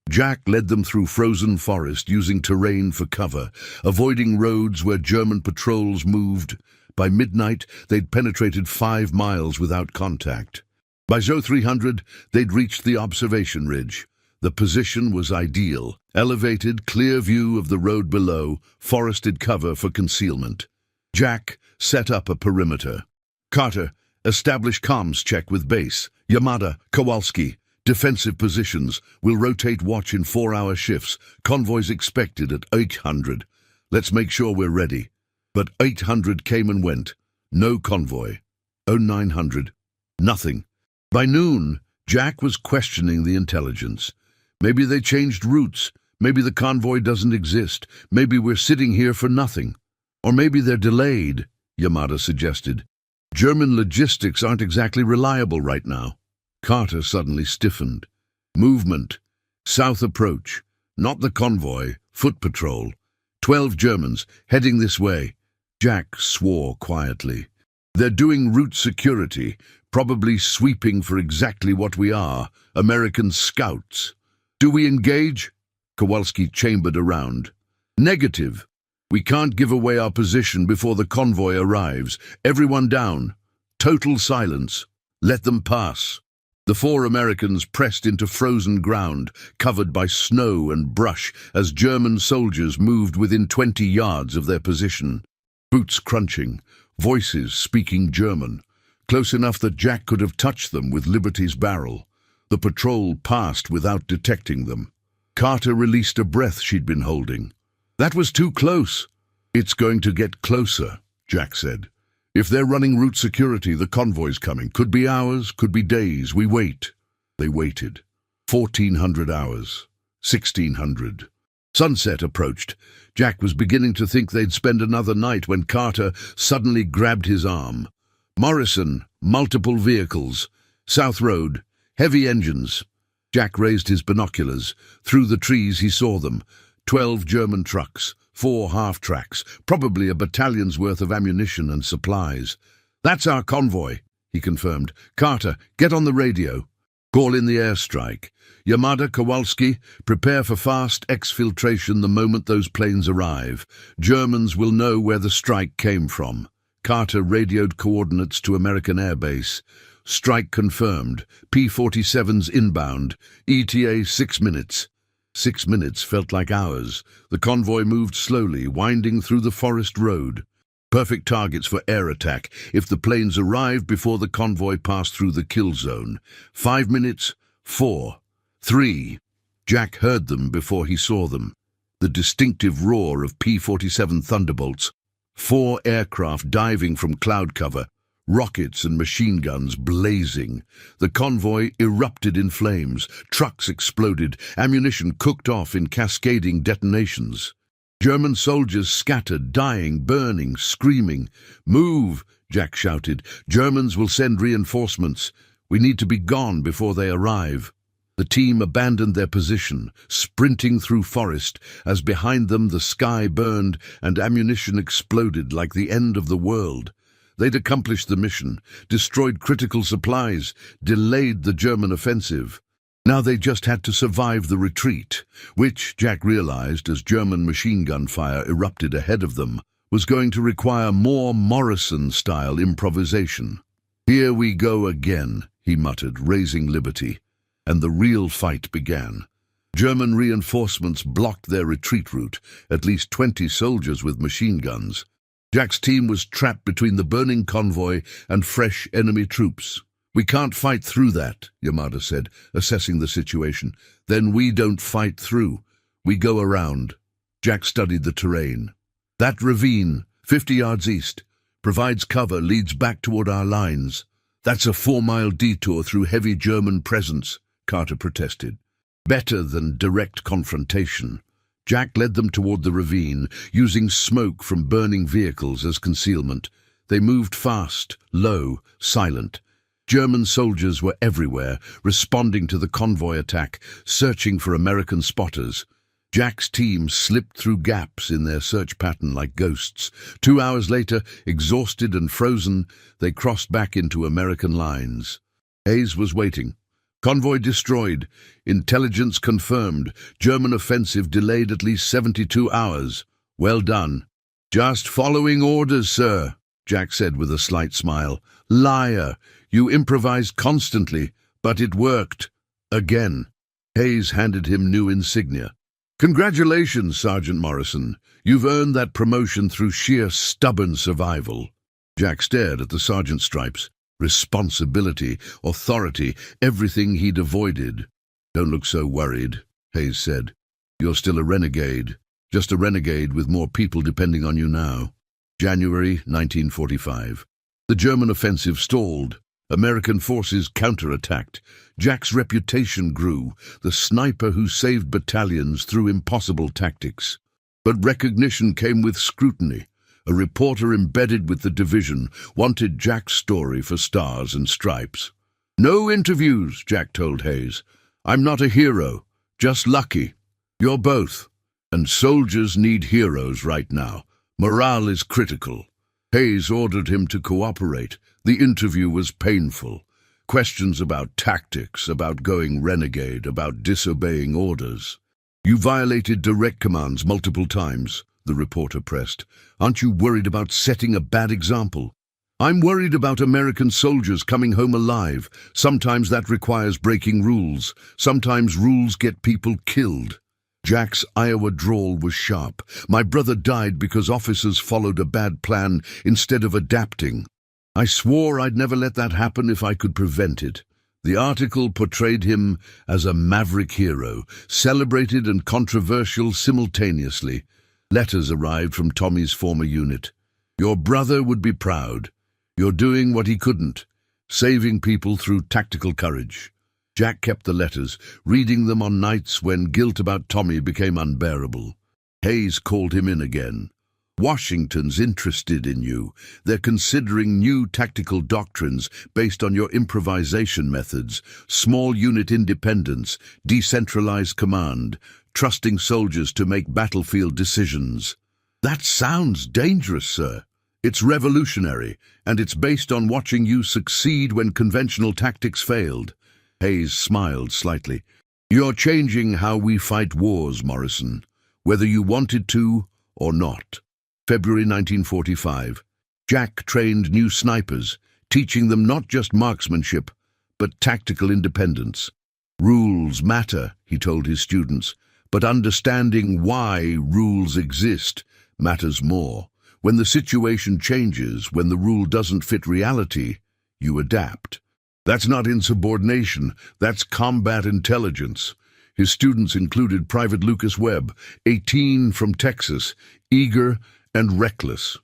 Jack led them through frozen forest using terrain for cover, avoiding roads where German patrols moved. By midnight, they'd penetrated 5 miles without contact. By 0300, they'd reached the observation ridge. The position was ideal. Elevated, clear view of the road below, forested cover for concealment. Jack set up a perimeter. Carter, establish comms check with base. Yamada, Kowalski, defensive positions. We'll rotate watch in 4-hour shifts. Convoys expected at 800. Let's make sure we're ready. But 800 came and went. No convoy. 0900. Nothing. By noon, Jack was questioning the intelligence. Maybe they changed routes. Maybe the convoy doesn't exist. Maybe we're sitting here for nothing. Or maybe they're delayed, Yamada suggested. German logistics aren't exactly reliable right now. Carter suddenly stiffened. Movement. South approach. Not the convoy. Foot patrol. 12 Germans, heading this way. Jack swore quietly. They're doing route security, probably sweeping for exactly what we are, American scouts. Do we engage? Kowalski chambered around. Negative. We can't give away our position before the convoy arrives. Everyone down. Total silence. Let them pass. The 4 Americans pressed into frozen ground, covered by snow and brush, as German soldiers moved within 20 yards of their position. Boots crunching, voices speaking German, close enough that Jack could have touched them with Liberty's barrel. The patrol passed without detecting them. Carter released a breath she'd been holding. That was too close. It's going to get closer, Jack said. If they're running route security, the convoy's coming. Could be hours, could be days. We wait. They waited. 1400 hours. 1600. Sunset approached. Jack was beginning to think they'd spend another night when Carter suddenly grabbed his arm. Morrison, multiple vehicles. South Road. Heavy engines. Jack raised his binoculars. Through the trees he saw them. 12 German trucks, 4 half-tracks, probably a battalion's worth of ammunition and supplies. That's our convoy, he confirmed. Carter, get on the radio. Call in the airstrike. Yamada, Kowalski, prepare for fast exfiltration the moment those planes arrive. Germans will know where the strike came from. Carter radioed coordinates to American Air Base. Strike confirmed. P-47s inbound. ETA 6 minutes. 6 minutes felt like hours. The convoy moved slowly, winding through the forest road. Perfect targets for air attack if the planes arrived before the convoy passed through the kill zone. 5 minutes, 4, 3. Jack heard them before he saw them. The distinctive roar of P-47 Thunderbolts, 4 aircraft diving from cloud cover, rockets and machine guns blazing. The convoy erupted in flames, trucks exploded, ammunition cooked off in cascading detonations. German soldiers scattered, dying, burning, screaming. "Move!" Jack shouted. "Germans will send reinforcements. We need to be gone before they arrive." The team abandoned their position, sprinting through forest, as behind them the sky burned and ammunition exploded like the end of the world. They'd accomplished the mission, destroyed critical supplies, delayed the German offensive. Now they just had to survive the retreat, which, Jack realized as German machine gun fire erupted ahead of them, was going to require more Morrison-style improvisation. "Here we go again," he muttered, raising Liberty. And the real fight began. German reinforcements blocked their retreat route, at least 20 soldiers with machine guns. Jack's team was trapped between the burning convoy and fresh enemy troops. "We can't fight through that," Yamada said, assessing the situation. "Then we don't fight through. We go around." Jack studied the terrain. "That ravine, 50 yards east, provides cover, leads back toward our lines." "That's a 4-mile detour through heavy German presence," Carter protested. "Better than direct confrontation." Jack led them toward the ravine, using smoke from burning vehicles as concealment. They moved fast, low, silent. German soldiers were everywhere, responding to the convoy attack, searching for American spotters. Jack's team slipped through gaps in their search pattern like ghosts. 2 hours later, exhausted and frozen, they crossed back into American lines. Hayes was waiting. "Convoy destroyed. Intelligence confirmed. German offensive delayed at least 72 hours. Well done." "Just following orders, sir," Jack said with a slight smile. "Liar. You improvised constantly, but it worked. Again." Hayes handed him new insignia. "Congratulations, Sergeant Morrison. You've earned that promotion through sheer stubborn survival." Jack stared at the sergeant's stripes. Responsibility, authority, everything he'd avoided. "Don't look so worried," Hayes said. "You're still a renegade, just a renegade with more people depending on you now." January 1945. The German offensive stalled. American forces counterattacked. Jack's reputation grew, the sniper who saved battalions through impossible tactics. But recognition came with scrutiny. A reporter embedded with the division wanted Jack's story for stars and stripes. "No interviews," Jack told Hayes. "I'm not a hero, just lucky. You're both. And soldiers need heroes right now. Morale is critical." Hayes ordered him to cooperate. The interview was painful. Questions about tactics, about going renegade, about disobeying orders. "You violated direct commands multiple times," the reporter pressed. "Aren't you worried about setting a bad example?" "I'm worried about American soldiers coming home alive. Sometimes that requires breaking rules. Sometimes rules get people killed." Jack's Iowa drawl was sharp. "My brother died because officers followed a bad plan instead of adapting. I swore I'd never let that happen if I could prevent it." The article portrayed him as a maverick hero, celebrated and controversial simultaneously. Letters arrived from Tommy's former unit. "Your brother would be proud. You're doing what he couldn't, saving people through tactical courage." Jack kept the letters, reading them on nights when guilt about Tommy became unbearable. Hayes called him in again. "Washington's interested in you. They're considering new tactical doctrines based on your improvisation methods, small unit independence, decentralized command, trusting soldiers to make battlefield decisions." "That sounds dangerous, sir." "It's revolutionary, and it's based on watching you succeed when conventional tactics failed." Hayes smiled slightly. "You're changing how we fight wars, Morrison, whether you wanted to or not." February 1945. Jack trained new snipers, teaching them not just marksmanship, but tactical independence. "Rules matter," he told his students, "but understanding why rules exist matters more. When the situation changes, when the rule doesn't fit reality, you adapt." That's not insubordination, that's combat intelligence. His students included Private Lucas Webb, 18 from Texas, eager and reckless.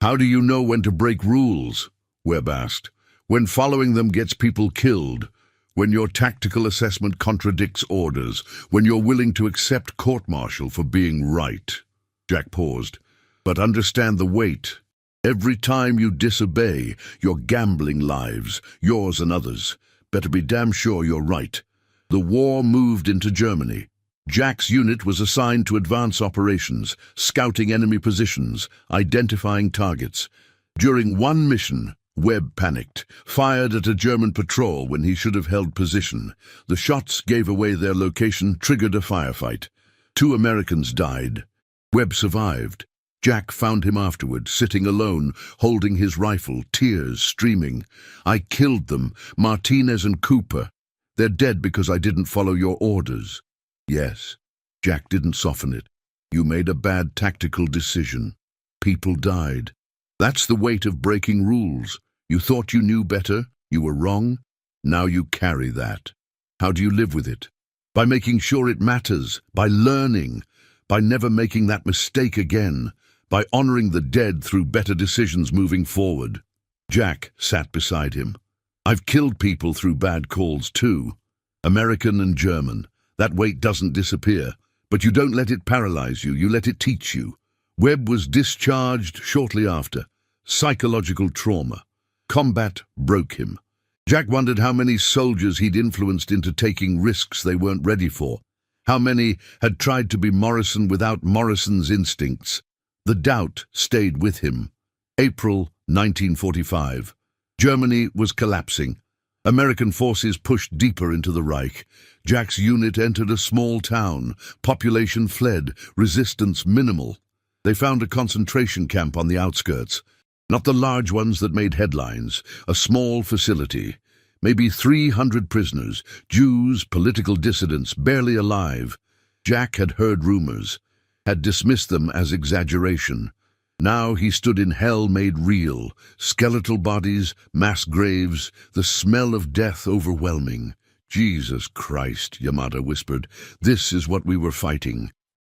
"How do you know when to break rules?" Webb asked. "When following them gets people killed. When your tactical assessment contradicts orders. When you're willing to accept court-martial for being right." Jack paused. "But understand the weight. Every time you disobey, you're gambling lives, yours and others. Better be damn sure you're right." The war moved into Germany. Jack's unit was assigned to advance operations, scouting enemy positions, identifying targets. During one mission, Webb panicked, fired at a German patrol when he should have held position. The shots gave away their location, triggered a firefight. 2 Americans died. Webb survived. Jack found him afterward, sitting alone, holding his rifle, tears streaming. "I killed them, Martinez and Cooper. They're dead because I didn't follow your orders." "Yes." Jack didn't soften it. "You made a bad tactical decision. People died. That's the weight of breaking rules. You thought you knew better. You were wrong. Now you carry that. How do you live with it? By making sure it matters, by learning, by never making that mistake again, by honoring the dead through better decisions moving forward." Jack sat beside him. "I've killed people through bad calls too. American and German. That weight doesn't disappear. But you don't let it paralyze you, you let it teach you." Webb was discharged shortly after. Psychological trauma. Combat broke him. Jack wondered how many soldiers he'd influenced into taking risks they weren't ready for. How many had tried to be Morrison without Morrison's instincts. The doubt stayed with him. April 1945. Germany was collapsing. American forces pushed deeper into the Reich. Jack's unit entered a small town. Population fled, resistance minimal. They found a concentration camp on the outskirts. Not the large ones that made headlines. A small facility. Maybe 300 prisoners, Jews, political dissidents, barely alive. Jack had heard rumors, had dismissed them as exaggeration. Now he stood in hell made real. Skeletal bodies, mass graves, the smell of death overwhelming. "Jesus Christ," Yamada whispered. "This is what we were fighting."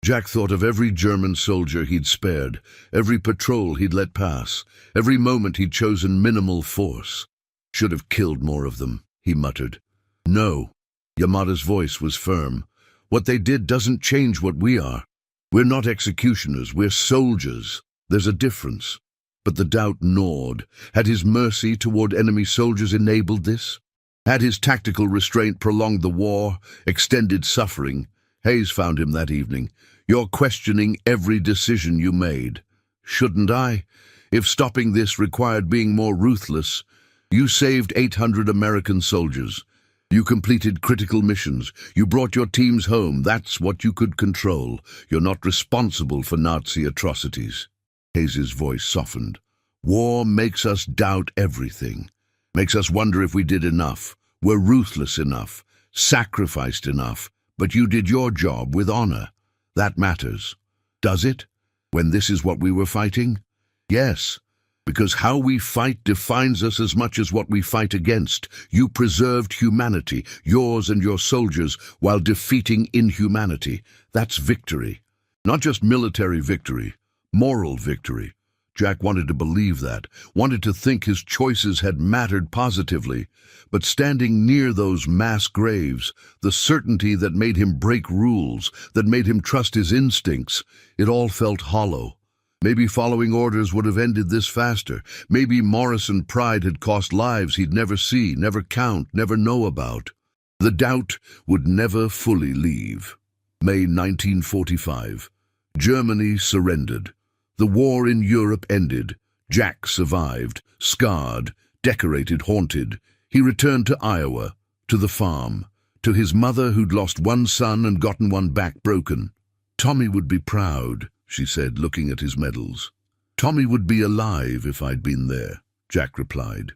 Jack thought of every German soldier he'd spared, every patrol he'd let pass, every moment he'd chosen minimal force. "Should have killed more of them," he muttered. "No." Yamada's voice was firm. "What they did doesn't change what we are. We're not executioners, we're soldiers. There's a difference." But the doubt gnawed. Had his mercy toward enemy soldiers enabled this? Had his tactical restraint prolonged the war, extended suffering? Hayes found him that evening. "You're questioning every decision you made." "Shouldn't I? If stopping this required being more ruthless. You saved 800 American soldiers. You completed critical missions. You brought your teams home. That's what you could control. You're not responsible for Nazi atrocities." Hayes's voice softened. "War makes us doubt everything. Makes us wonder if we did enough, were ruthless enough, sacrificed enough. But you did your job with honor. That matters. Does it? When this is what we were fighting? Yes. Because how we fight defines us as much as what we fight against. You preserved humanity, yours and your soldiers, while defeating inhumanity. That's victory. Not just military victory, moral victory." Jack wanted to believe that, wanted to think his choices had mattered positively. But standing near those mass graves, the certainty that made him break rules, that made him trust his instincts, it all felt hollow. Maybe following orders would have ended this faster. Maybe Morrison pride had cost lives he'd never see, never count, never know about. The doubt would never fully leave. May 1945. Germany surrendered. The war in Europe ended. Jack survived, scarred, decorated, haunted. He returned to Iowa, to the farm, to his mother who'd lost one son and gotten one back broken. "Tommy would be proud," she said, looking at his medals. "Tommy would be alive if I'd been there," Jack replied.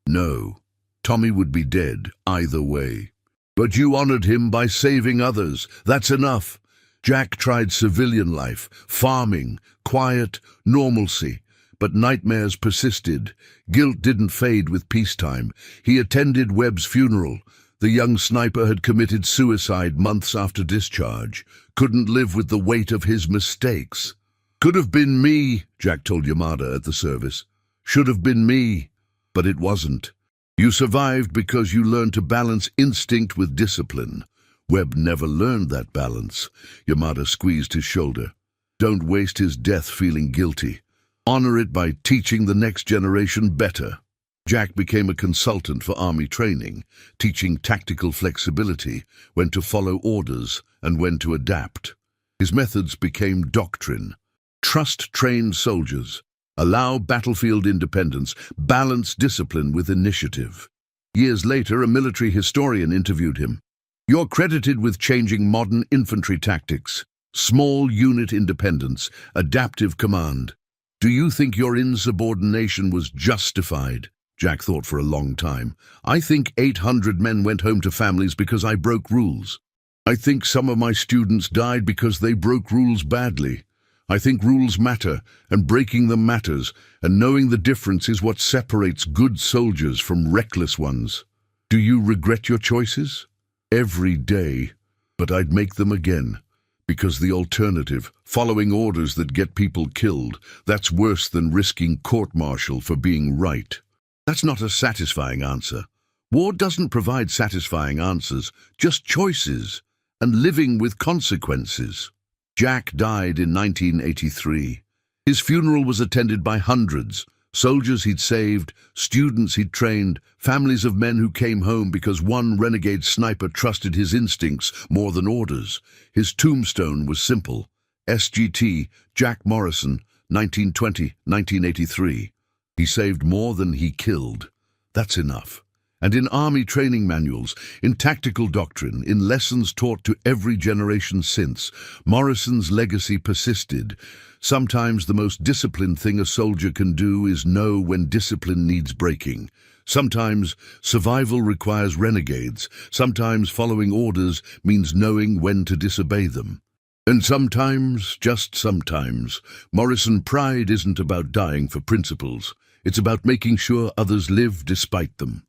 "No, Tommy would be dead either way. But you honored him by saving others. That's enough." Jack tried civilian life, farming, quiet, normalcy. But nightmares persisted. Guilt didn't fade with peacetime. He attended Webb's funeral. The young sniper had committed suicide months after discharge. Couldn't live with the weight of his mistakes. "Could have been me," Jack told Yamada at the service. "Should have been me." But it wasn't. You survived because you learned to balance instinct with discipline. Webb never learned that balance. Yamada squeezed his shoulder. Don't waste his death feeling guilty. Honor it by teaching the next generation better. Jack became a consultant for Army training, teaching tactical flexibility, when to follow orders and when to adapt. His methods became doctrine. Trust trained soldiers. Allow battlefield independence. Balance discipline with initiative. Years later, a military historian interviewed him. "You're credited with changing modern infantry tactics. Small unit independence, adaptive command. Do you think your insubordination was justified?" Jack thought for a long time. "I think 800 men went home to families because I broke rules. I think some of my students died because they broke rules badly. I think rules matter, and breaking them matters, and knowing the difference is what separates good soldiers from reckless ones. Do you regret your choices?" "Every day, but I'd make them again. Because the alternative, following orders that get people killed, that's worse than risking court-martial for being right." That's not a satisfying answer. War doesn't provide satisfying answers, just choices, and living with consequences. Jack died in 1983. His funeral was attended by hundreds, soldiers he'd saved, students he'd trained, families of men who came home because one renegade sniper trusted his instincts more than orders. His tombstone was simple. SGT, Jack Morrison, 1920-1983. He saved more than he killed. That's enough. And in army training manuals, in tactical doctrine, in lessons taught to every generation since, Morrison's legacy persisted. Sometimes the most disciplined thing a soldier can do is know when discipline needs breaking. Sometimes survival requires renegades. Sometimes following orders means knowing when to disobey them. And sometimes, just sometimes, Morrison pride isn't about dying for principles. It's about making sure others live despite them.